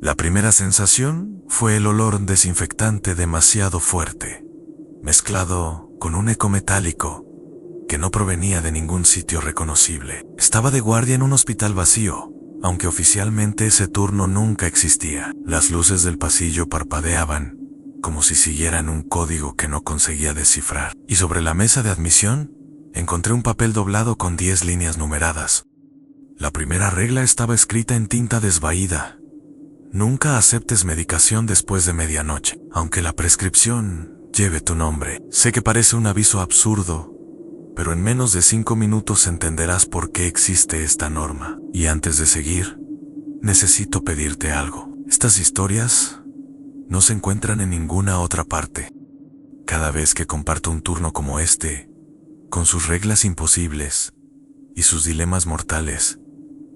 La primera sensación fue el olor desinfectante demasiado fuerte, mezclado con un eco metálico que no provenía de ningún sitio reconocible. Estaba de guardia en un hospital vacío, aunque oficialmente ese turno nunca existía. Las luces del pasillo parpadeaban, como si siguieran un código que no conseguía descifrar. Y sobre la mesa de admisión, encontré un papel doblado con 10 líneas numeradas. La primera regla estaba escrita en tinta desvaída: nunca aceptes medicación después de medianoche, aunque la prescripción lleve tu nombre. Sé que parece un aviso absurdo, pero en menos de 5 minutos entenderás por qué existe esta norma. Y antes de seguir, necesito pedirte algo. Estas historias no se encuentran en ninguna otra parte. Cada vez que comparto un turno como este, con sus reglas imposibles y sus dilemas mortales,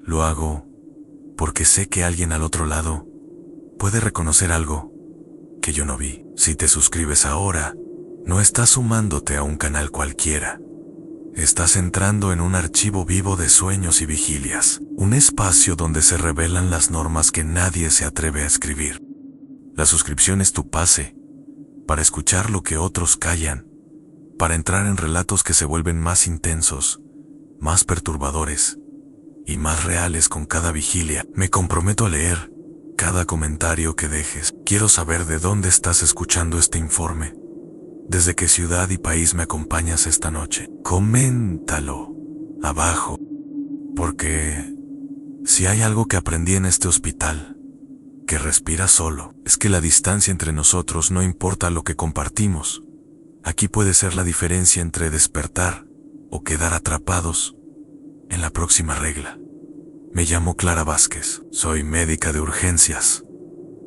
lo hago porque sé que alguien al otro lado puede reconocer algo que yo no vi. Si te suscribes ahora, no estás sumándote a un canal cualquiera. Estás entrando en un archivo vivo de sueños y vigilias, un espacio donde se revelan las normas que nadie se atreve a escribir. La suscripción es tu pase para escuchar lo que otros callan, para entrar en relatos que se vuelven más intensos, más perturbadores y más reales con cada vigilia. Me comprometo a leer cada comentario que dejes. Quiero saber de dónde estás escuchando este informe. ¿Desde qué ciudad y país me acompañas esta noche? Coméntalo abajo, porque si hay algo que aprendí en este hospital, que respira solo, es que la distancia entre nosotros no importa lo que compartimos. Aquí puede ser la diferencia entre despertar o quedar atrapados en la próxima regla. Me llamo Clara Vázquez, soy médica de urgencias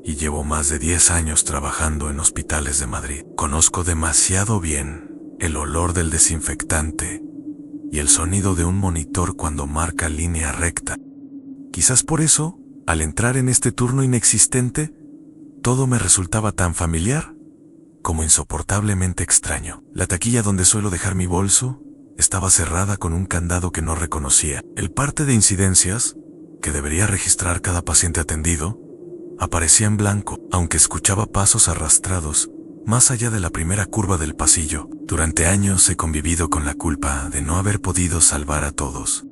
y llevo más de 10 años trabajando en hospitales de Madrid. Conozco demasiado bien el olor del desinfectante y el sonido de un monitor cuando marca línea recta. Quizás por eso, al entrar en este turno inexistente, todo me resultaba tan familiar como insoportablemente extraño. La taquilla donde suelo dejar mi bolso estaba cerrada con un candado que no reconocía. El parte de incidencias, que debería registrar cada paciente atendido, aparecía en blanco, aunque escuchaba pasos arrastrados más allá de la primera curva del pasillo. Durante años he convivido con la culpa de no haber podido salvar a todos.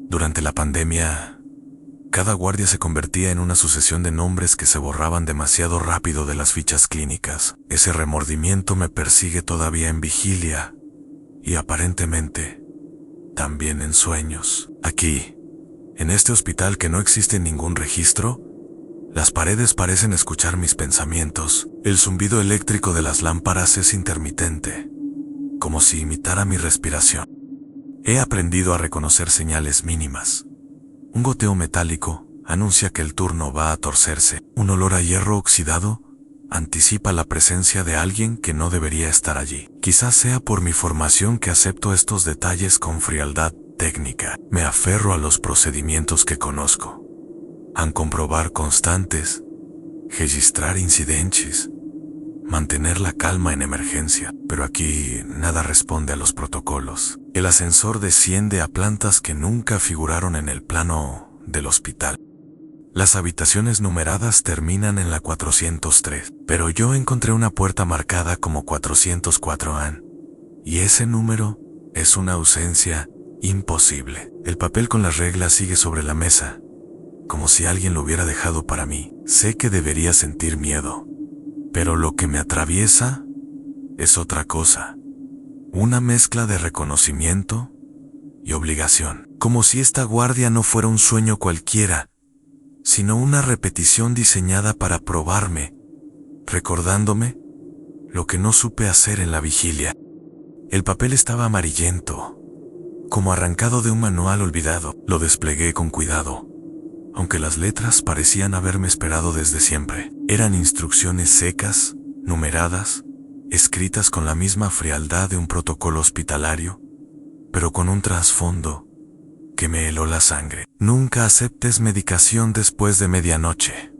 Durante la pandemia, cada guardia se convertía en una sucesión de nombres que se borraban demasiado rápido de las fichas clínicas. Ese remordimiento me persigue todavía en vigilia y aparentemente también en sueños. Aquí, en este hospital que no existe ningún registro, las paredes parecen escuchar mis pensamientos. El zumbido eléctrico de las lámparas es intermitente, como si imitara mi respiración. He aprendido a reconocer señales mínimas. Un goteo metálico anuncia que el turno va a torcerse. Un olor a hierro oxidado anticipa la presencia de alguien que no debería estar allí. Quizás sea por mi formación que acepto estos detalles con frialdad técnica. Me aferro a los procedimientos que conozco. Han comprobar constantes, registrar incidentes, mantener la calma en emergencia. Pero aquí nada responde a los protocolos. El ascensor desciende a plantas que nunca figuraron en el plano del hospital. Las habitaciones numeradas terminan en la 403, pero yo encontré una puerta marcada como 404A, y ese número es una ausencia imposible. El papel con las reglas sigue sobre la mesa, como si alguien lo hubiera dejado para mí. Sé que debería sentir miedo, pero lo que me atraviesa es otra cosa. Una mezcla de reconocimiento y obligación. Como si esta guardia no fuera un sueño cualquiera, sino una repetición diseñada para probarme, recordándome lo que no supe hacer en la vigilia. El papel estaba amarillento, como arrancado de un manual olvidado. Lo desplegué con cuidado, aunque las letras parecían haberme esperado desde siempre. Eran instrucciones secas, numeradas, escritas con la misma frialdad de un protocolo hospitalario, pero con un trasfondo que me heló la sangre. Nunca aceptes medicación después de medianoche,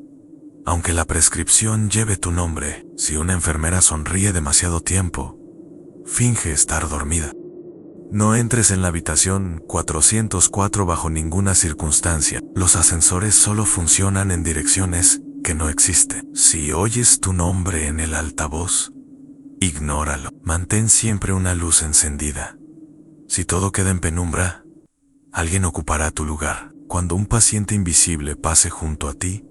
aunque la prescripción lleve tu nombre. Si una enfermera sonríe demasiado tiempo, finge estar dormida. No entres en la habitación 404 bajo ninguna circunstancia. Los ascensores solo funcionan en direcciones que no existe. Si oyes tu nombre en el altavoz, ignóralo. Mantén siempre una luz encendida. Si todo queda en penumbra, alguien ocupará tu lugar. Cuando un paciente invisible pase junto a ti,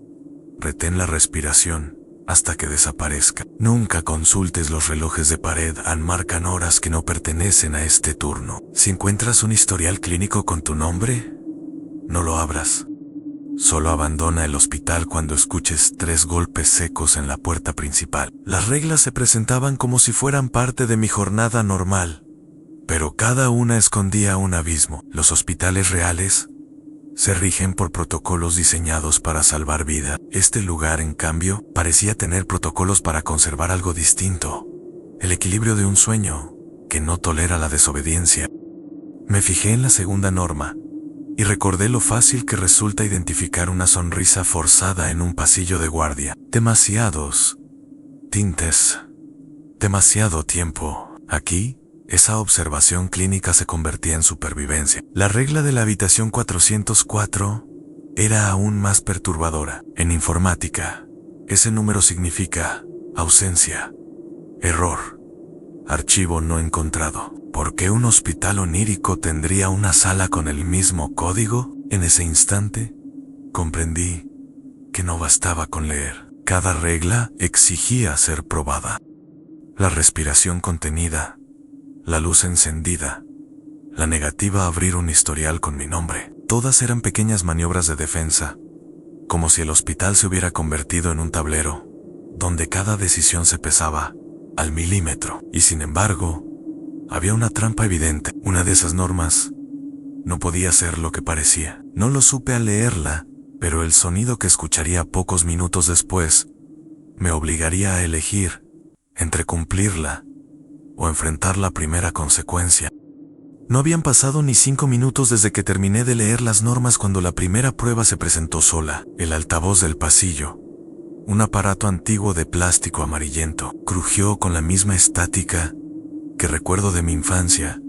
retén la respiración hasta que desaparezca. Nunca consultes los relojes de pared, marcan horas que no pertenecen a este turno. Si encuentras un historial clínico con tu nombre, no lo abras. Solo abandona el hospital cuando escuches 3 golpes secos en la puerta principal. Las reglas se presentaban como si fueran parte de mi jornada normal, pero cada una escondía un abismo. Los hospitales reales se rigen por protocolos diseñados para salvar vida. Este lugar, en cambio, parecía tener protocolos para conservar algo distinto. El equilibrio de un sueño que no tolera la desobediencia. Me fijé en la segunda norma y recordé lo fácil que resulta identificar una sonrisa forzada en un pasillo de guardia. Demasiados tintes, demasiado tiempo. Aquí, esa observación clínica se convertía en supervivencia. La regla de la habitación 404 era aún más perturbadora. En informática, ese número significa ausencia, error, archivo no encontrado. ¿Por qué un hospital onírico tendría una sala con el mismo código? En ese instante, comprendí que no bastaba con leer. Cada regla exigía ser probada. La respiración contenida, la luz encendida, la negativa a abrir un historial con mi nombre. Todas eran pequeñas maniobras de defensa, como si el hospital se hubiera convertido en un tablero, donde cada decisión se pesaba al milímetro. Y sin embargo, había una trampa evidente. Una de esas normas no podía ser lo que parecía. No lo supe al leerla, pero el sonido que escucharía pocos minutos después me obligaría a elegir entre cumplirla o enfrentar la primera consecuencia. No habían pasado ni 5 minutos desde que terminé de leer las normas cuando la primera prueba se presentó sola. El altavoz del pasillo, un aparato antiguo de plástico amarillento, crujió con la misma estática que recuerdo de mi infancia,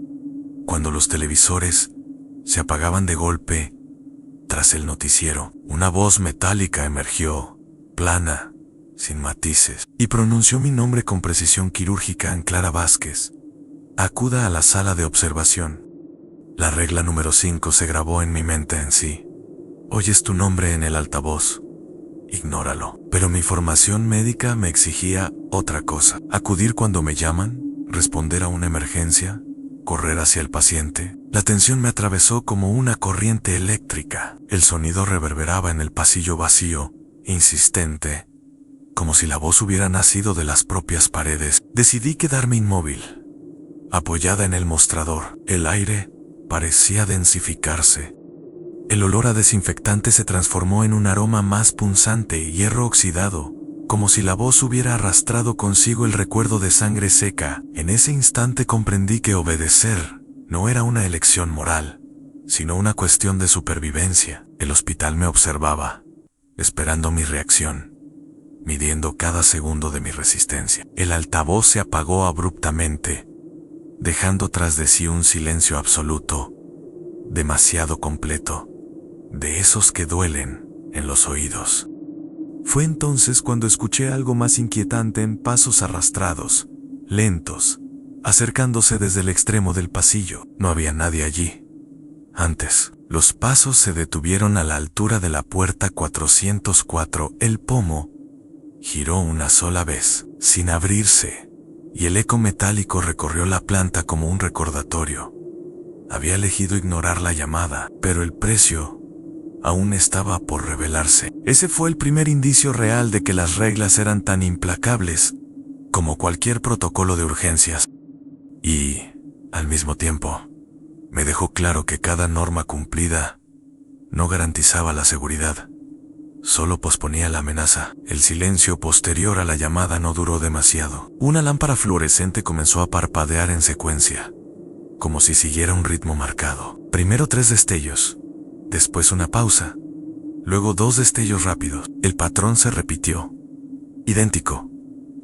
cuando los televisores se apagaban de golpe tras el noticiero. Una voz metálica emergió, plana, sin matices, y pronunció mi nombre con precisión quirúrgica en Clara Vázquez. Acuda a la sala de observación. La regla número 5 se grabó en mi mente en sí. Oyes tu nombre en el altavoz, ignóralo. Pero mi formación médica me exigía otra cosa. Acudir cuando me llaman, responder a una emergencia, correr hacia el paciente. La tensión me atravesó como una corriente eléctrica. El sonido reverberaba en el pasillo vacío, insistente, como si la voz hubiera nacido de las propias paredes. Decidí quedarme inmóvil, apoyada en el mostrador. El aire parecía densificarse. El olor a desinfectante se transformó en un aroma más punzante y hierro oxidado, como si la voz hubiera arrastrado consigo el recuerdo de sangre seca. En ese instante comprendí que obedecer no era una elección moral, sino una cuestión de supervivencia. El hospital me observaba, esperando mi reacción, midiendo cada segundo de mi resistencia. El altavoz se apagó abruptamente, dejando tras de sí un silencio absoluto, demasiado completo, de esos que duelen en los oídos. Fue entonces cuando escuché algo más inquietante en pasos arrastrados, lentos, acercándose desde el extremo del pasillo. No había nadie allí. Antes, los pasos se detuvieron a la altura de la puerta 404. El pomo giró una sola vez, sin abrirse, y el eco metálico recorrió la planta como un recordatorio. Había elegido ignorar la llamada, pero el precio aún estaba por revelarse. Ese fue el primer indicio real de que las reglas eran tan implacables como cualquier protocolo de urgencias. Y, al mismo tiempo, me dejó claro que cada norma cumplida no garantizaba la seguridad, solo posponía la amenaza. El silencio posterior a la llamada no duró demasiado. Una lámpara fluorescente comenzó a parpadear en secuencia, como si siguiera un ritmo marcado. Primero 3 destellos, después una pausa, luego 2 destellos rápidos. El patrón se repitió, idéntico,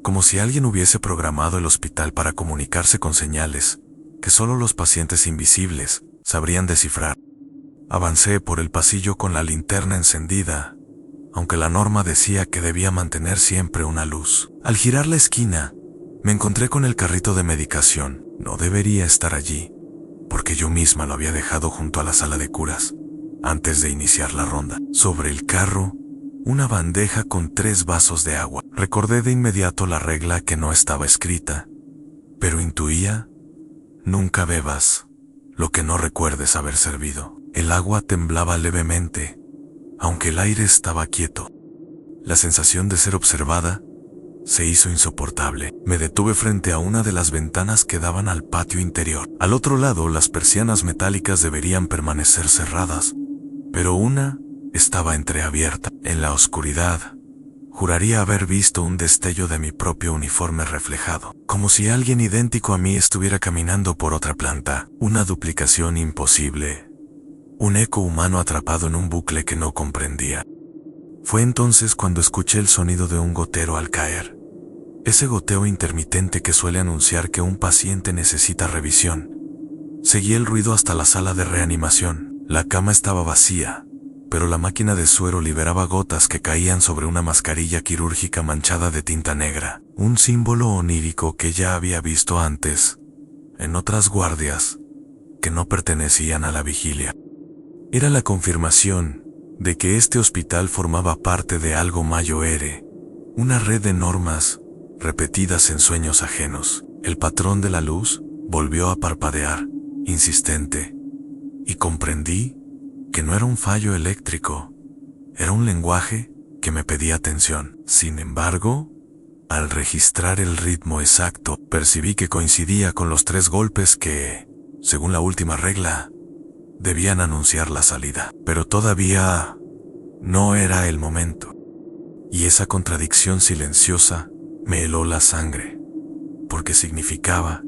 como si alguien hubiese programado el hospital para comunicarse con señales que solo los pacientes invisibles sabrían descifrar. Avancé por el pasillo con la linterna encendida, aunque la norma decía que debía mantener siempre una luz. Al girar la esquina, me encontré con el carrito de medicación. No debería estar allí, porque yo misma lo había dejado junto a la sala de curas, antes de iniciar la ronda. Sobre el carro, una bandeja con 3 vasos de agua. Recordé de inmediato la regla que no estaba escrita, pero intuía: nunca bebas lo que no recuerdes haber servido. El agua temblaba levemente, aunque el aire estaba quieto. La sensación de ser observada se hizo insoportable. Me detuve frente a una de las ventanas que daban al patio interior. Al otro lado, las persianas metálicas deberían permanecer cerradas, pero una estaba entreabierta. En la oscuridad, juraría haber visto un destello de mi propio uniforme reflejado, como si alguien idéntico a mí estuviera caminando por otra planta. Una duplicación imposible. Un eco humano atrapado en un bucle que no comprendía. Fue entonces cuando escuché el sonido de un gotero al caer. Ese goteo intermitente que suele anunciar que un paciente necesita revisión. Seguí el ruido hasta la sala de reanimación. La cama estaba vacía, pero la máquina de suero liberaba gotas que caían sobre una mascarilla quirúrgica manchada de tinta negra. Un símbolo onírico que ya había visto antes, en otras guardias, que no pertenecían a la vigilia. Era la confirmación de que este hospital formaba parte de algo mayor, una red de normas repetidas en sueños ajenos. El patrón de la luz volvió a parpadear, insistente, y comprendí que no era un fallo eléctrico, era un lenguaje que me pedía atención. Sin embargo, al registrar el ritmo exacto, percibí que coincidía con los 3 golpes que, según la última regla, debían anunciar la salida. Pero todavía no era el momento. Y esa contradicción silenciosa me heló la sangre, porque significaba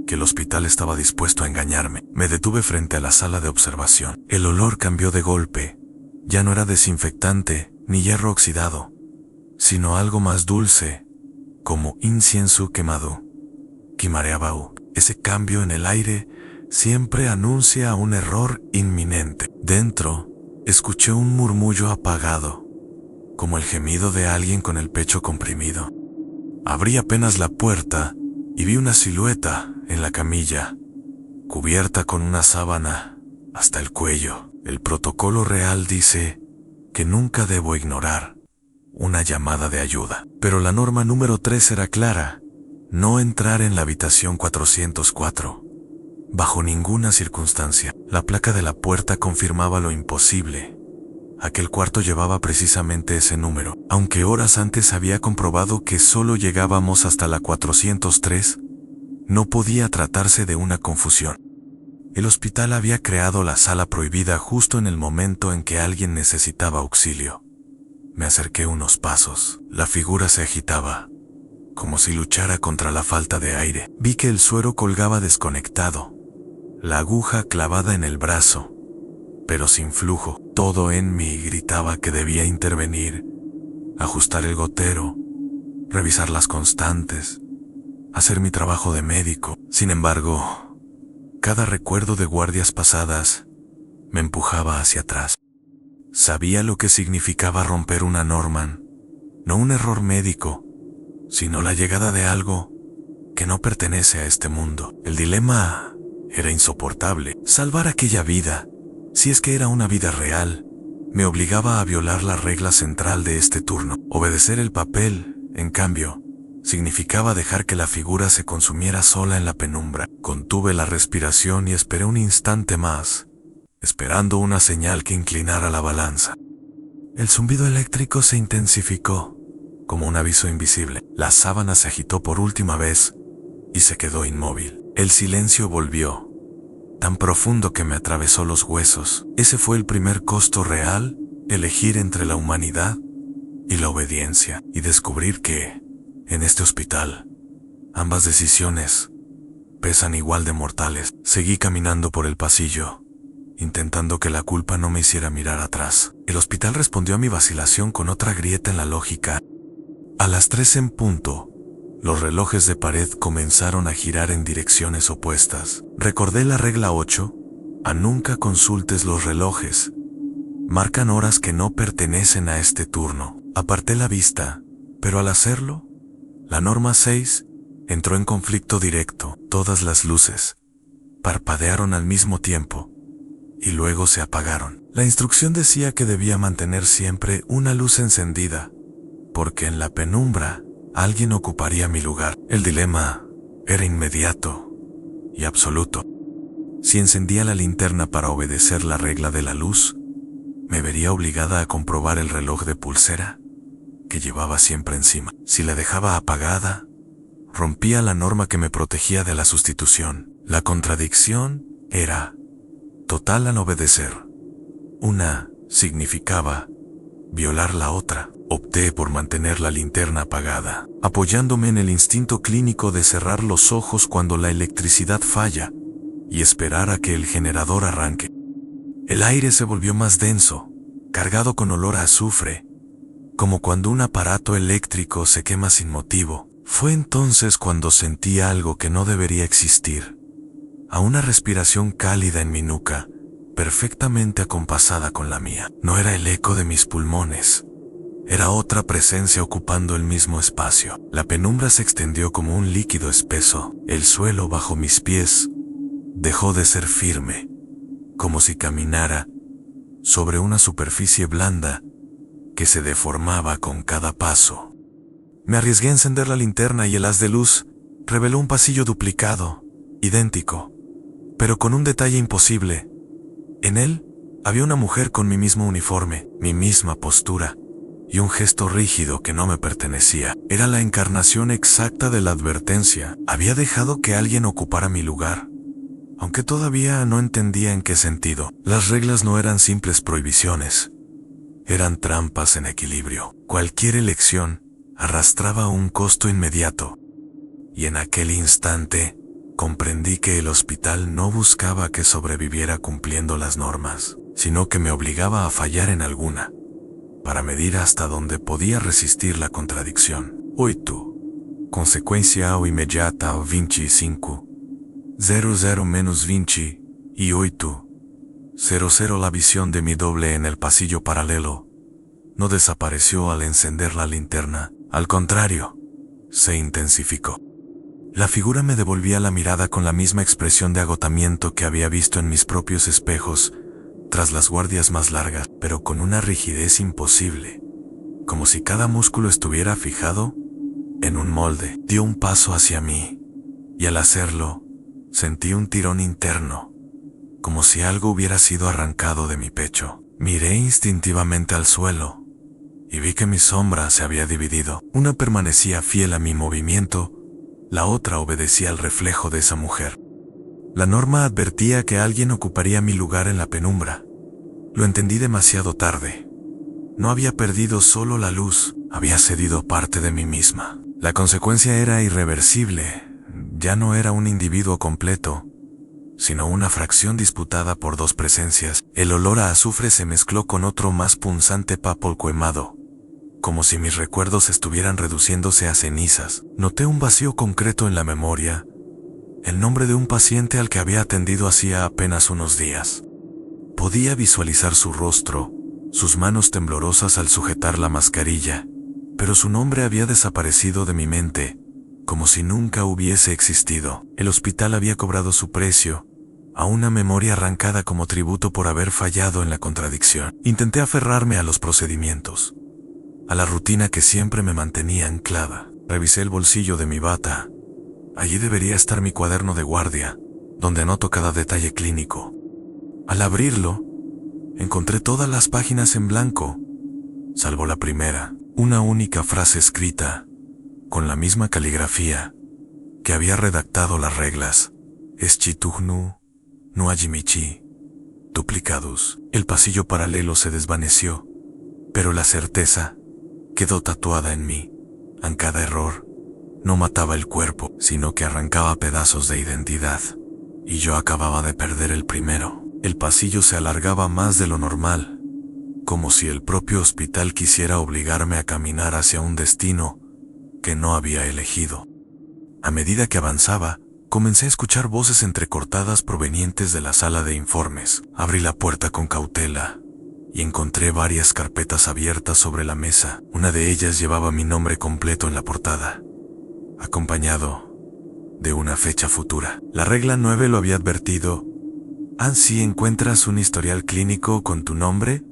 que el hospital estaba dispuesto a engañarme. Me detuve frente a la sala de observación. El olor cambió de golpe. Ya no era desinfectante ni hierro oxidado, sino algo más dulce, como incienso quemado. Kimareabau. Ese cambio en el aire siempre anuncia un error inminente. Dentro, escuché un murmullo apagado, como el gemido de alguien con el pecho comprimido. Abrí apenas la puerta y vi una silueta en la camilla, cubierta con una sábana hasta el cuello. El protocolo real dice que nunca debo ignorar una llamada de ayuda. Pero la norma número 3 era clara: no entrar en la habitación 404. Bajo ninguna circunstancia. La placa de la puerta confirmaba lo imposible. Aquel cuarto llevaba precisamente ese número. Aunque horas antes había comprobado que solo llegábamos hasta la 403, no podía tratarse de una confusión. El hospital había creado la sala prohibida justo en el momento en que alguien necesitaba auxilio. Me acerqué unos pasos. La figura se agitaba, como si luchara contra la falta de aire. Vi que el suero colgaba desconectado, la aguja clavada en el brazo, pero sin flujo. Todo en mí gritaba que debía intervenir, ajustar el gotero, revisar las constantes, hacer mi trabajo de médico. Sin embargo, cada recuerdo de guardias pasadas me empujaba hacia atrás. Sabía lo que significaba romper una norma, no un error médico, sino la llegada de algo que no pertenece a este mundo. El dilema era insoportable. Salvar aquella vida, si es que era una vida real, me obligaba a violar la regla central de este turno. Obedecer el papel, en cambio, significaba dejar que la figura se consumiera sola en la penumbra. Contuve la respiración y esperé un instante más, esperando una señal que inclinara la balanza. El zumbido eléctrico se intensificó, como un aviso invisible. La sábana se agitó por última vez y se quedó inmóvil. El silencio volvió, tan profundo que me atravesó los huesos. Ese fue el primer costo real, elegir entre la humanidad y la obediencia, y descubrir que, en este hospital, ambas decisiones pesan igual de mortales. Seguí caminando por el pasillo, intentando que la culpa no me hiciera mirar atrás. El hospital respondió a mi vacilación con otra grieta en la lógica. A las 3 en punto, los relojes de pared comenzaron a girar en direcciones opuestas. Recordé la regla 8, a nunca consultes los relojes, Marcan horas que no pertenecen a este turno. Aparté la vista, pero al hacerlo, la norma 6 entró en conflicto directo. Todas las luces parpadearon al mismo tiempo y luego se apagaron. La instrucción decía que debía mantener siempre una luz encendida, porque en la penumbra alguien ocuparía mi lugar. El dilema era inmediato y absoluto. Si encendía la linterna para obedecer la regla de la luz, me vería obligada a comprobar el reloj de pulsera que llevaba siempre encima. Si la dejaba apagada, rompía la norma que me protegía de la sustitución. La contradicción era total al obedecer. Una significaba violar la otra. Opté por mantener la linterna apagada, apoyándome en el instinto clínico de cerrar los ojos cuando la electricidad falla y esperar a que el generador arranque. El aire se volvió más denso, cargado con olor a azufre, como cuando un aparato eléctrico se quema sin motivo. Fue entonces cuando sentí algo que no debería existir, a una respiración cálida en mi nuca, perfectamente acompasada con la mía. No era el eco de mis pulmones, era otra presencia ocupando el mismo espacio. La penumbra se extendió como un líquido espeso. El suelo bajo mis pies dejó de ser firme, como si caminara sobre una superficie blanda que se deformaba con cada paso. Me arriesgué a encender la linterna y el haz de luz reveló un pasillo duplicado, idéntico, pero con un detalle imposible. En él había una mujer con mi mismo uniforme, mi misma postura y un gesto rígido que no me pertenecía. Era la encarnación exacta de la advertencia. Había dejado que alguien ocupara mi lugar, aunque todavía no entendía en qué sentido. Las reglas no eran simples prohibiciones, eran trampas en equilibrio. Cualquier elección arrastraba un costo inmediato, y en aquel instante comprendí que el hospital no buscaba que sobreviviera cumpliendo las normas, sino que me obligaba a fallar en alguna, para medir hasta dónde podía resistir la contradicción. 8. Consecuencia o inmediata o 25. 00 menos 20 y 8. 00. La visión de mi doble en el pasillo paralelo no desapareció al encender la linterna. Al contrario, se intensificó. La figura me devolvía la mirada con la misma expresión de agotamiento que había visto en mis propios espejos tras las guardias más largas, pero con una rigidez imposible, como si cada músculo estuviera fijado en un molde. Dio un paso hacia mí, y al hacerlo, sentí un tirón interno, como si algo hubiera sido arrancado de mi pecho. Miré instintivamente al suelo, y vi que mi sombra se había dividido. Una permanecía fiel a mi movimiento, la otra obedecía al reflejo de esa mujer. La norma advertía que alguien ocuparía mi lugar en la penumbra. Lo entendí demasiado tarde. No había perdido solo la luz, había cedido parte de mí misma. La consecuencia era irreversible. Ya no era un individuo completo, sino una fracción disputada por dos presencias. El olor a azufre se mezcló con otro más punzante papel quemado, como si mis recuerdos estuvieran reduciéndose a cenizas. Noté un vacío concreto en la memoria, el nombre de un paciente al que había atendido hacía apenas unos días. Podía visualizar su rostro, sus manos temblorosas al sujetar la mascarilla, pero su nombre había desaparecido de mi mente, como si nunca hubiese existido. El hospital había cobrado su precio, a una memoria arrancada como tributo por haber fallado en la contradicción. Intenté aferrarme a los procedimientos, a la rutina que siempre me mantenía anclada. Revisé el bolsillo de mi bata. Allí debería estar mi cuaderno de guardia, donde anoto cada detalle clínico. Al abrirlo, encontré todas las páginas en blanco, salvo la primera, una única frase escrita, con la misma caligrafía, que había redactado las reglas. Eschitugnu, nuajimichi, duplicadus. El pasillo paralelo se desvaneció, pero la certeza quedó tatuada en mí. En cada error, no mataba el cuerpo, sino que arrancaba pedazos de identidad. Y yo acababa de perder el primero. El pasillo se alargaba más de lo normal, como si el propio hospital quisiera obligarme a caminar hacia un destino que no había elegido. A medida que avanzaba, comencé a escuchar voces entrecortadas provenientes de la sala de informes. Abrí la puerta con cautela y encontré varias carpetas abiertas sobre la mesa. Una de ellas llevaba mi nombre completo en la portada, acompañado de una fecha futura. La regla 9 lo había advertido. Si encuentras un historial clínico con tu nombre,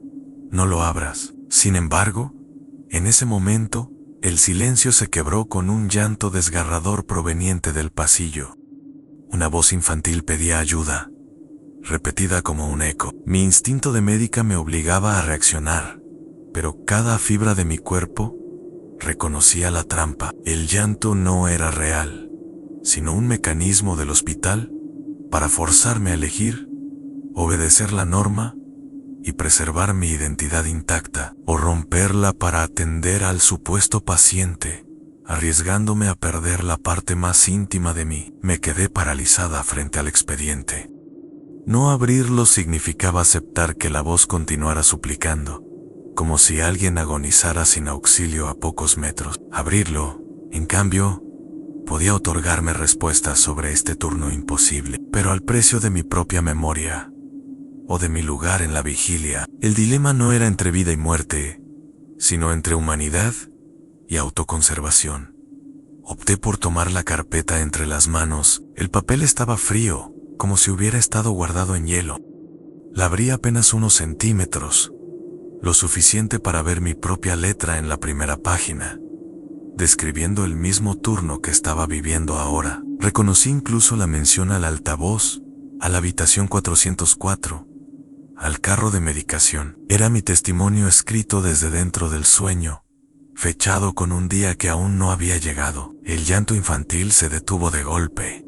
no lo abras. Sin embargo, en ese momento, el silencio se quebró con un llanto desgarrador proveniente del pasillo. Una voz infantil pedía ayuda, repetida como un eco. Mi instinto de médica me obligaba a reaccionar, pero cada fibra de mi cuerpo reconocía la trampa. El llanto no era real, sino un mecanismo del hospital para forzarme a elegir, obedecer la norma y preservar mi identidad intacta, o romperla para atender al supuesto paciente, arriesgándome a perder la parte más íntima de mí. Me quedé paralizada frente al expediente. No abrirlo significaba aceptar que la voz continuara suplicando, como si alguien agonizara sin auxilio a pocos metros. Abrirlo, en cambio, podía otorgarme respuestas sobre este turno imposible, pero al precio de mi propia memoria, o de mi lugar en la vigilia. El dilema no era entre vida y muerte, sino entre humanidad y autoconservación. Opté por tomar la carpeta entre las manos. El papel estaba frío, como si hubiera estado guardado en hielo. La abrí apenas unos centímetros, lo suficiente para ver mi propia letra en la primera página, describiendo el mismo turno que estaba viviendo ahora. Reconocí incluso la mención al altavoz, a la habitación 404, al carro de medicación. Era mi testimonio escrito desde dentro del sueño, fechado con un día que aún no había llegado. El llanto infantil se detuvo de golpe,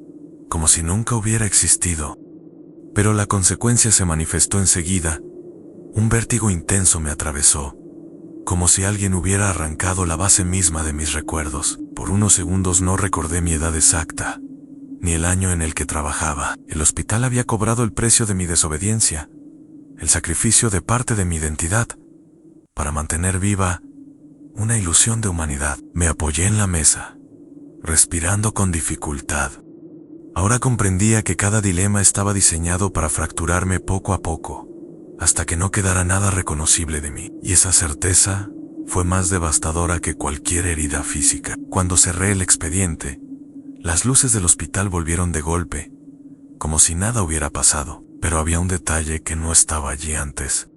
como si nunca hubiera existido. Pero la consecuencia se manifestó enseguida. Un vértigo intenso me atravesó, como si alguien hubiera arrancado la base misma de mis recuerdos. Por unos segundos no recordé mi edad exacta, ni el año en el que trabajaba. El hospital había cobrado el precio de mi desobediencia, el sacrificio de parte de mi identidad, para mantener viva una ilusión de humanidad. Me apoyé en la mesa, respirando con dificultad. Ahora comprendía que cada dilema estaba diseñado para fracturarme poco a poco, hasta que no quedara nada reconocible de mí. Y esa certeza fue más devastadora que cualquier herida física. Cuando cerré el expediente, las luces del hospital volvieron de golpe, como si nada hubiera pasado. Pero había un detalle que no estaba allí antes.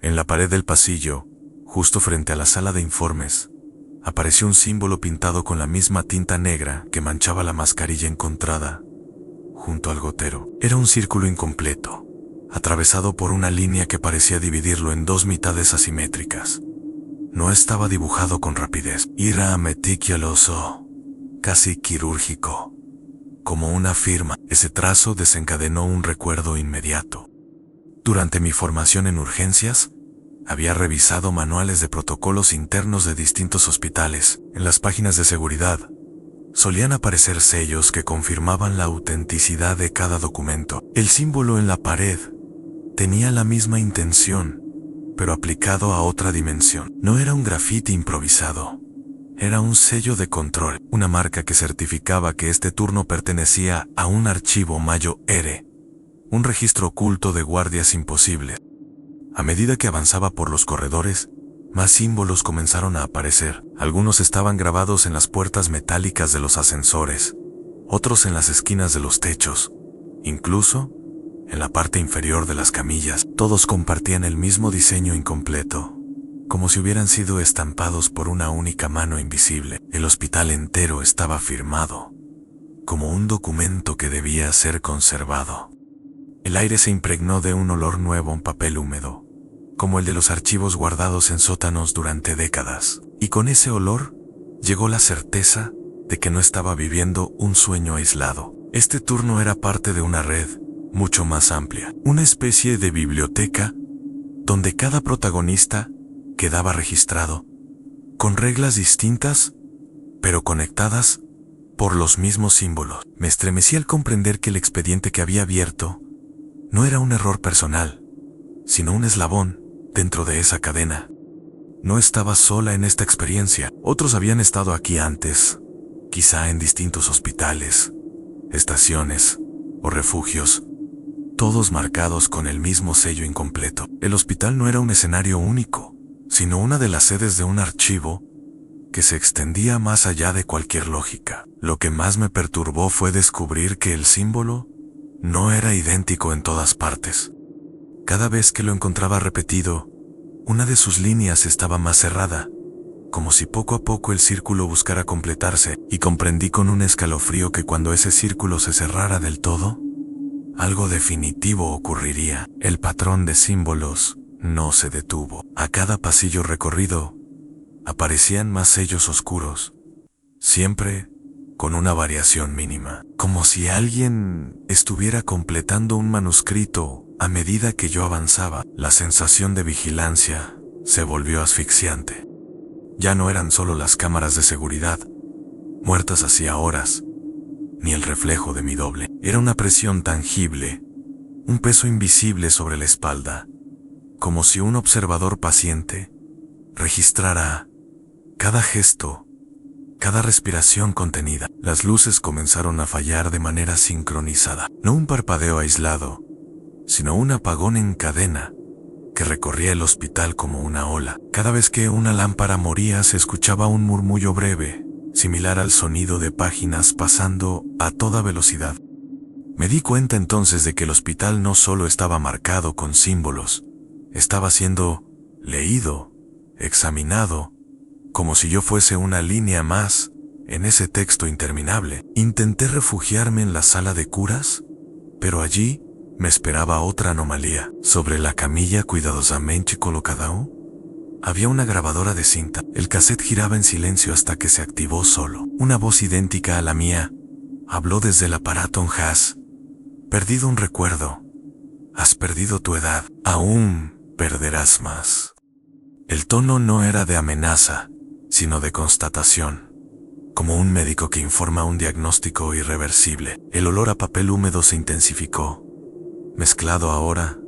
En la pared del pasillo, justo frente a la sala de informes, apareció un símbolo pintado con la misma tinta negra que manchaba la mascarilla encontrada junto al gotero. Era un círculo incompleto, atravesado por una línea que parecía dividirlo en dos mitades asimétricas. No estaba dibujado con rapidez. Era meticuloso, casi quirúrgico, como una firma. Ese trazo desencadenó un recuerdo inmediato. Durante mi formación en urgencias, había revisado manuales de protocolos internos de distintos hospitales. En las páginas de seguridad, solían aparecer sellos que confirmaban la autenticidad de cada documento. El símbolo en la pared tenía la misma intención, pero aplicado a otra dimensión. No era un grafiti improvisado. Era un sello de control, una marca que certificaba que este turno pertenecía a un archivo Mayo-R, un registro oculto de guardias imposibles. A medida que avanzaba por los corredores, más símbolos comenzaron a aparecer. Algunos estaban grabados en las puertas metálicas de los ascensores, otros en las esquinas de los techos, incluso en la parte inferior de las camillas. Todos compartían el mismo diseño incompleto, como si hubieran sido estampados por una única mano invisible. El hospital entero estaba firmado, como un documento que debía ser conservado. El aire se impregnó de un olor nuevo, un papel húmedo, como el de los archivos guardados en sótanos durante décadas. Y con ese olor llegó la certeza de que no estaba viviendo un sueño aislado. Este turno era parte de una red mucho más amplia, una especie de biblioteca donde cada protagonista quedaba registrado, con reglas distintas, pero conectadas por los mismos símbolos. Me estremecí al comprender que el expediente que había abierto no era un error personal, sino un eslabón dentro de esa cadena. No estaba sola en esta experiencia. Otros habían estado aquí antes, quizá en distintos hospitales, estaciones o refugios, todos marcados con el mismo sello incompleto. El hospital no era un escenario único, sino una de las sedes de un archivo que se extendía más allá de cualquier lógica. Lo que más me perturbó fue descubrir que el símbolo no era idéntico en todas partes. Cada vez que lo encontraba repetido, una de sus líneas estaba más cerrada, como si poco a poco el círculo buscara completarse, y comprendí con un escalofrío que cuando ese círculo se cerrara del todo, algo definitivo ocurriría. El patrón de símbolos no se detuvo. A cada pasillo recorrido, aparecían más sellos oscuros, siempre con una variación mínima, como si alguien estuviera completando un manuscrito a medida que yo avanzaba. La sensación de vigilancia se volvió asfixiante. Ya no eran solo las cámaras de seguridad, muertas hacía horas, ni el reflejo de mi doble. Era una presión tangible, un peso invisible sobre la espalda, como si un observador paciente registrara cada gesto, cada respiración contenida. Las luces comenzaron a fallar de manera sincronizada. No un parpadeo aislado, sino un apagón en cadena que recorría el hospital como una ola. Cada vez que una lámpara moría se escuchaba un murmullo breve, similar al sonido de páginas pasando a toda velocidad. Me di cuenta entonces de que el hospital no solo estaba marcado con símbolos, estaba siendo leído, examinado, como si yo fuese una línea más en ese texto interminable. Intenté refugiarme en la sala de curas, pero allí me esperaba otra anomalía. Sobre la camilla cuidadosamente colocada había una grabadora de cinta. El cassette giraba en silencio hasta que se activó solo. Una voz idéntica a la mía habló desde el aparato. Has perdido un recuerdo. Has perdido tu edad. Aún perderás más. El tono no era de amenaza, sino de constatación, como un médico que informa un diagnóstico irreversible. El olor a papel húmedo se intensificó, mezclado ahora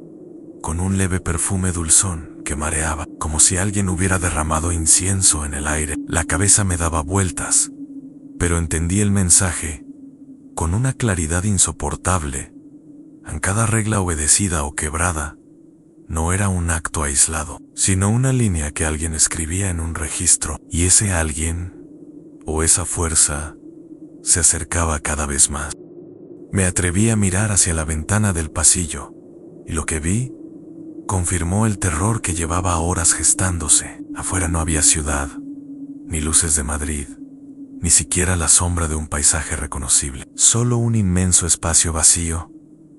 con un leve perfume dulzón que mareaba, como si alguien hubiera derramado incienso en el aire. La cabeza me daba vueltas, pero entendí el mensaje con una claridad insoportable. En cada regla obedecida o quebrada, no era un acto aislado, sino una línea que alguien escribía en un registro, y ese alguien, o esa fuerza, se acercaba cada vez más. Me atreví a mirar hacia la ventana del pasillo, y lo que vi confirmó el terror que llevaba horas gestándose. Afuera no había ciudad, ni luces de Madrid, ni siquiera la sombra de un paisaje reconocible. Solo un inmenso espacio vacío,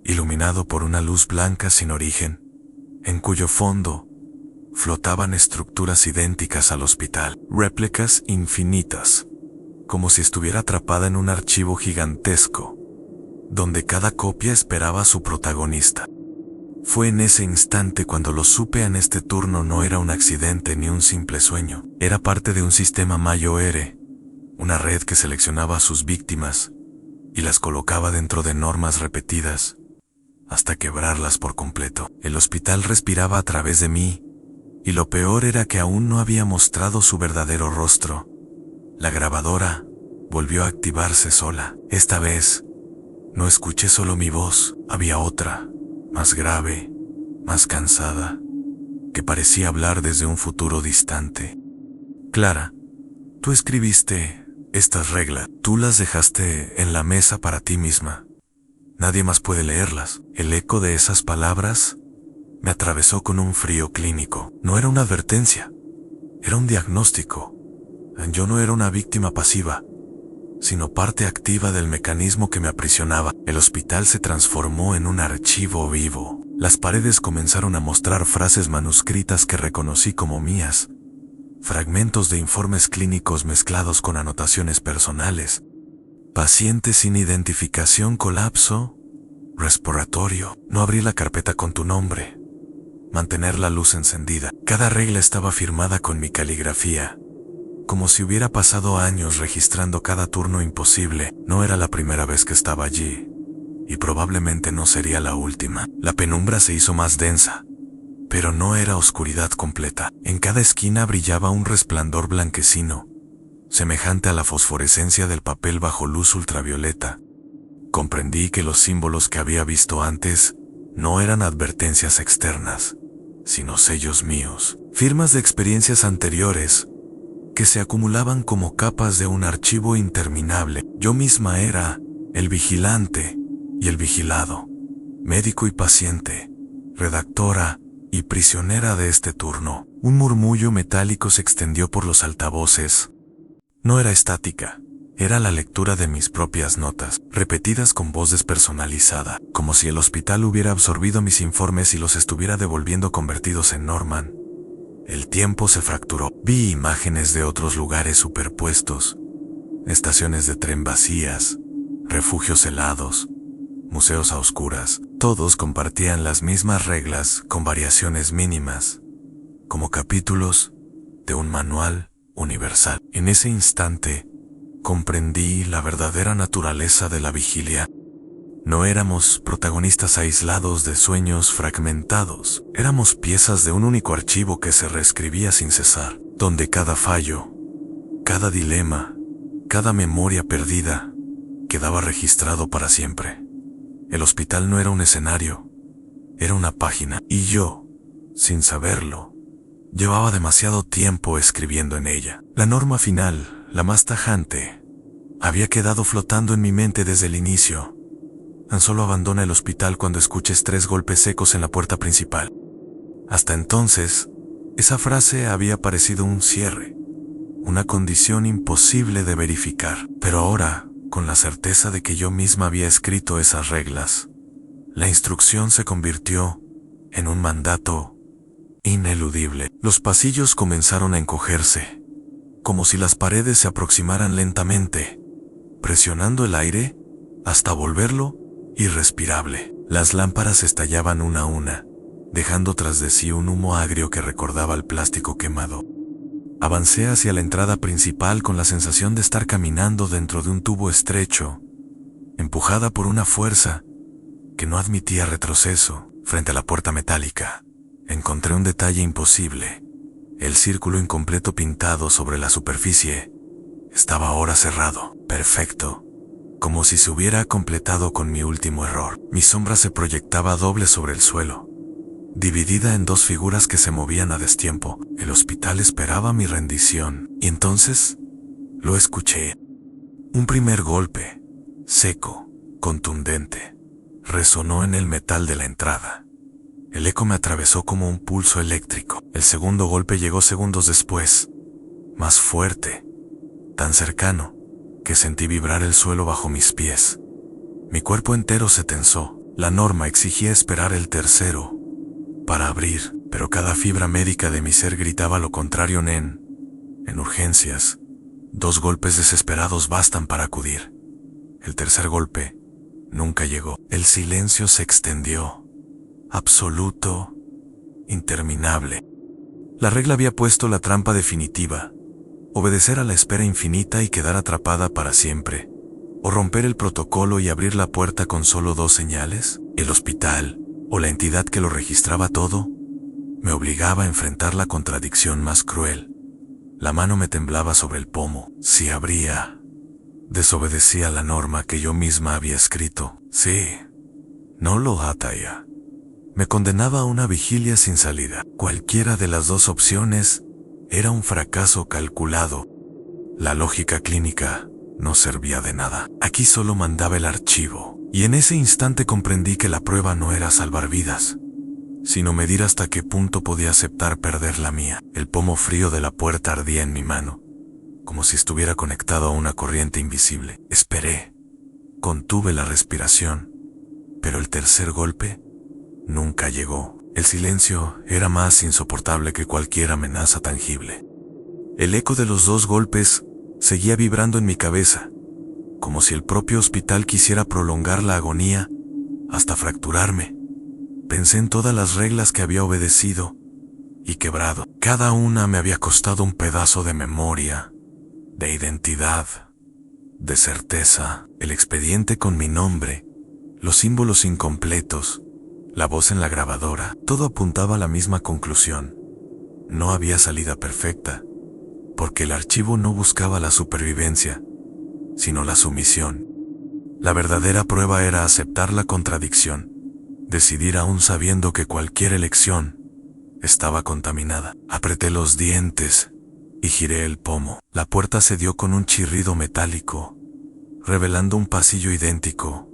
iluminado por una luz blanca sin origen, en cuyo fondo flotaban estructuras idénticas al hospital, réplicas infinitas, como si estuviera atrapada en un archivo gigantesco, donde cada copia esperaba a su protagonista. Fue en ese instante cuando lo supe. En este turno no era un accidente ni un simple sueño, era parte de un sistema Mayo-R, una red que seleccionaba a sus víctimas y las colocaba dentro de normas repetidas, hasta quebrarlas por completo. El hospital respiraba a través de mí, y lo peor era que aún no había mostrado su verdadero rostro. La grabadora volvió a activarse sola. Esta vez, no escuché solo mi voz, había otra, más grave, más cansada, que parecía hablar desde un futuro distante. Clara, tú escribiste estas reglas, tú las dejaste en la mesa para ti misma. Nadie más puede leerlas. El eco de esas palabras me atravesó con un frío clínico. No era una advertencia, era un diagnóstico. Yo no era una víctima pasiva, sino parte activa del mecanismo que me aprisionaba. El hospital se transformó en un archivo vivo. Las paredes comenzaron a mostrar frases manuscritas que reconocí como mías, fragmentos de informes clínicos mezclados con anotaciones personales. Paciente sin identificación, colapso respiratorio. No abrí la carpeta con tu nombre. Mantener la luz encendida. Cada regla estaba firmada con mi caligrafía, como si hubiera pasado años registrando cada turno imposible. No era la primera vez que estaba allí, y probablemente no sería la última. La penumbra se hizo más densa, pero no era oscuridad completa. En cada esquina brillaba un resplandor blanquecino, semejante a la fosforescencia del papel bajo luz ultravioleta. Comprendí que los símbolos que había visto antes No eran advertencias externas, sino sellos míos, firmas de experiencias anteriores que se acumulaban como capas de un archivo interminable. Yo misma era el vigilante y el vigilado, médico y paciente, redactora y prisionera de este turno. Un murmullo metálico se extendió por los altavoces. No era estática, era la lectura de mis propias notas, repetidas con voz despersonalizada, como si el hospital hubiera absorbido mis informes y los estuviera devolviendo convertidos en Norman. El tiempo se fracturó. Vi imágenes de otros lugares superpuestos, estaciones de tren vacías, refugios helados, museos a oscuras. Todos compartían las mismas reglas con variaciones mínimas, como capítulos de un manual universal. En ese instante, comprendí la verdadera naturaleza de la vigilia. No éramos protagonistas aislados de sueños fragmentados. Éramos piezas de un único archivo que se reescribía sin cesar, donde cada fallo, cada dilema, cada memoria perdida, quedaba registrado para siempre. El hospital no era un escenario, era una página, y yo, sin saberlo, llevaba demasiado tiempo escribiendo en ella. La norma final, la más tajante, había quedado flotando en mi mente desde el inicio. Tan solo abandona el hospital cuando escuches 3 golpes secos en la puerta principal. Hasta entonces, esa frase había parecido un cierre, una condición imposible de verificar. Pero ahora, con la certeza de que yo misma había escrito esas reglas, la instrucción se convirtió en un mandato ineludible. Los pasillos comenzaron a encogerse, como si las paredes se aproximaran lentamente, presionando el aire hasta volverlo irrespirable. Las lámparas estallaban una a una, dejando tras de sí un humo agrio que recordaba el plástico quemado. Avancé hacia la entrada principal con la sensación de estar caminando dentro de un tubo estrecho, empujada por una fuerza que no admitía retroceso. Frente a la puerta metálica, encontré un detalle imposible. El círculo incompleto pintado sobre la superficie estaba ahora cerrado, perfecto, como si se hubiera completado con mi último error. Mi sombra se proyectaba doble sobre el suelo, dividida en 2 figuras que se movían a destiempo. El hospital esperaba mi rendición, y entonces lo escuché. Un primer golpe, seco, contundente, resonó en el metal de la entrada. El eco me atravesó como un pulso eléctrico. El segundo golpe llegó segundos después, más fuerte, tan cercano, que sentí vibrar el suelo bajo mis pies. Mi cuerpo entero se tensó. La norma exigía esperar el tercero para abrir, pero cada fibra médica de mi ser gritaba lo contrario. En urgencias, 2 golpes desesperados bastan para acudir. El tercer golpe nunca llegó. El silencio se extendió, absoluto, interminable. La regla había puesto la trampa definitiva: obedecer a la espera infinita y quedar atrapada para siempre, o romper el protocolo y abrir la puerta con solo 2 señales. El hospital, o la entidad que lo registraba todo, me obligaba a enfrentar la contradicción más cruel. La mano me temblaba sobre el pomo. Si abría, desobedecía la norma que yo misma había escrito. Sí, no lo ataya. Me condenaba a una vigilia sin salida. Cualquiera de las 2 opciones era un fracaso calculado. La lógica clínica no servía de nada. Aquí solo mandaba el archivo. Y en ese instante comprendí que la prueba no era salvar vidas, sino medir hasta qué punto podía aceptar perder la mía. El pomo frío de la puerta ardía en mi mano, como si estuviera conectado a una corriente invisible. Esperé, contuve la respiración, pero el tercer golpe nunca llegó. El silencio era más insoportable que cualquier amenaza tangible. El eco de los 2 golpes seguía vibrando en mi cabeza, como si el propio hospital quisiera prolongar la agonía hasta fracturarme. Pensé en todas las reglas que había obedecido y quebrado. Cada una me había costado un pedazo de memoria, de identidad, de certeza. El expediente con mi nombre, los símbolos incompletos, la voz en la grabadora, todo apuntaba a la misma conclusión. No había salida perfecta, porque el archivo no buscaba la supervivencia, sino la sumisión. La verdadera prueba era aceptar la contradicción, decidir aún sabiendo que cualquier elección estaba contaminada. Apreté los dientes y giré el pomo. La puerta se dio con un chirrido metálico, revelando un pasillo idéntico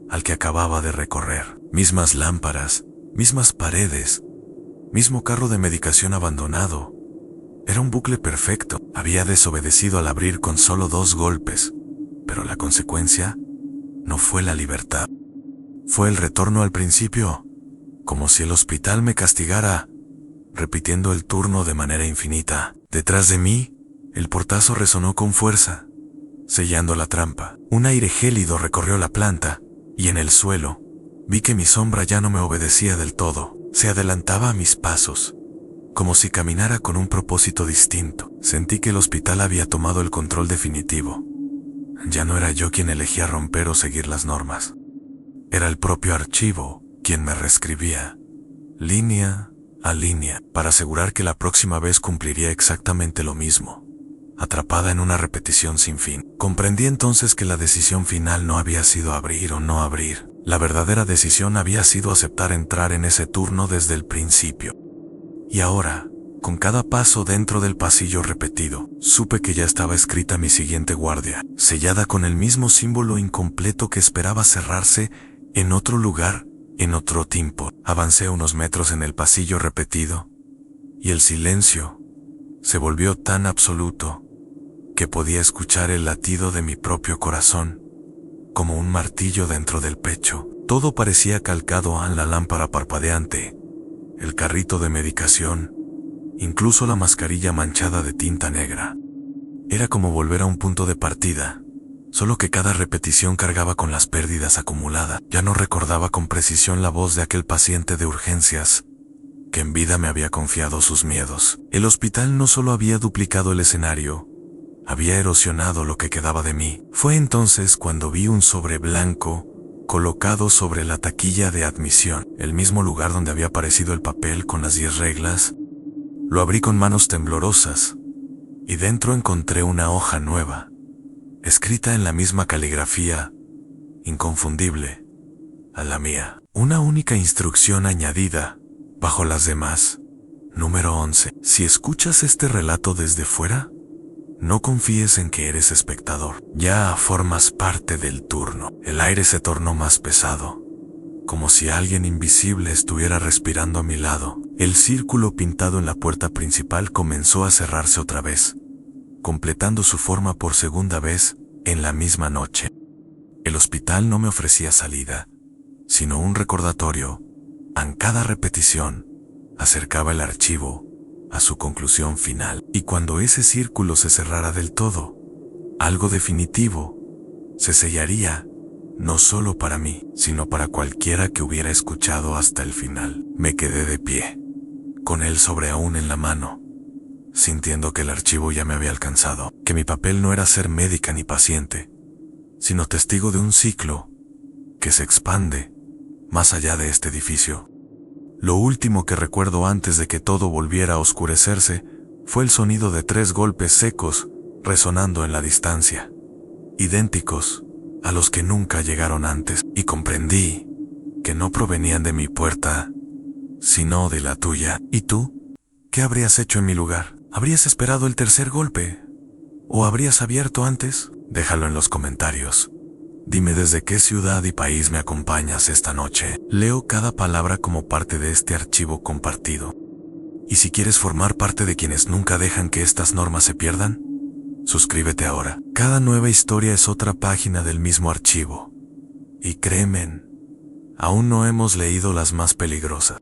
al que acababa de recorrer. Mismas lámparas, mismas paredes, mismo carro de medicación abandonado. Era un bucle perfecto. Había desobedecido al abrir con solo 2 golpes, pero la consecuencia no fue la libertad. Fue el retorno al principio, como si el hospital me castigara, repitiendo el turno de manera infinita. Detrás de mí, el portazo resonó con fuerza, sellando la trampa. Un aire gélido recorrió la planta, y en el suelo, vi que mi sombra ya no me obedecía del todo. Se adelantaba a mis pasos, como si caminara con un propósito distinto. Sentí que el hospital había tomado el control definitivo. Ya no era yo quien elegía romper o seguir las normas. Era el propio archivo quien me reescribía, línea a línea, para asegurar que la próxima vez cumpliría exactamente lo mismo, atrapada en una repetición sin fin. Comprendí entonces que la decisión final no había sido abrir o no abrir. La verdadera decisión había sido aceptar entrar en ese turno desde el principio. Y ahora, con cada paso dentro del pasillo repetido, supe que ya estaba escrita mi siguiente guardia, sellada con el mismo símbolo incompleto que esperaba cerrarse en otro lugar, en otro tiempo. Avancé unos metros en el pasillo repetido, y el silencio se volvió tan absoluto que podía escuchar el latido de mi propio corazón, como un martillo dentro del pecho. Todo parecía calcado en la lámpara parpadeante, el carrito de medicación, incluso la mascarilla manchada de tinta negra. Era como volver a un punto de partida, solo que cada repetición cargaba con las pérdidas acumuladas. Ya no recordaba con precisión la voz de aquel paciente de urgencias, que en vida me había confiado sus miedos. El hospital no solo había duplicado el escenario, había erosionado lo que quedaba de mí. Fue entonces cuando vi un sobre blanco colocado sobre la taquilla de admisión, el mismo lugar donde había aparecido el papel con las 10 reglas. Lo abrí con manos temblorosas, y dentro encontré una hoja nueva, escrita en la misma caligrafía, inconfundible, a la mía. Una única instrucción añadida, bajo las demás. Número 11. Si escuchas este relato desde fuera, no confíes en que eres espectador. Ya formas parte del turno. El aire se tornó más pesado, como si alguien invisible estuviera respirando a mi lado. El círculo pintado en la puerta principal comenzó a cerrarse otra vez, completando su forma por segunda vez en la misma noche. El hospital no me ofrecía salida, sino un recordatorio. En cada repetición, acercaba el archivo a su conclusión final. Y cuando ese círculo se cerrara del todo, algo definitivo se sellaría, no solo para mí, sino para cualquiera que hubiera escuchado hasta el final. Me quedé de pie, con el sobre aún en la mano, sintiendo que el archivo ya me había alcanzado, que mi papel no era ser médica ni paciente, sino testigo de un ciclo que se expande más allá de este edificio. Lo último que recuerdo antes de que todo volviera a oscurecerse fue el sonido de 3 golpes secos resonando en la distancia, idénticos a los que nunca llegaron antes, y comprendí que no provenían de mi puerta, sino de la tuya. ¿Y tú? ¿Qué habrías hecho en mi lugar? ¿Habrías esperado el tercer golpe? ¿O habrías abierto antes? Déjalo en los comentarios. Dime desde qué ciudad y país me acompañas esta noche. Leo cada palabra como parte de este archivo compartido. Y si quieres formar parte de quienes nunca dejan que estas normas se pierdan, suscríbete ahora. Cada nueva historia es otra página del mismo archivo. Y créeme, aún no hemos leído las más peligrosas.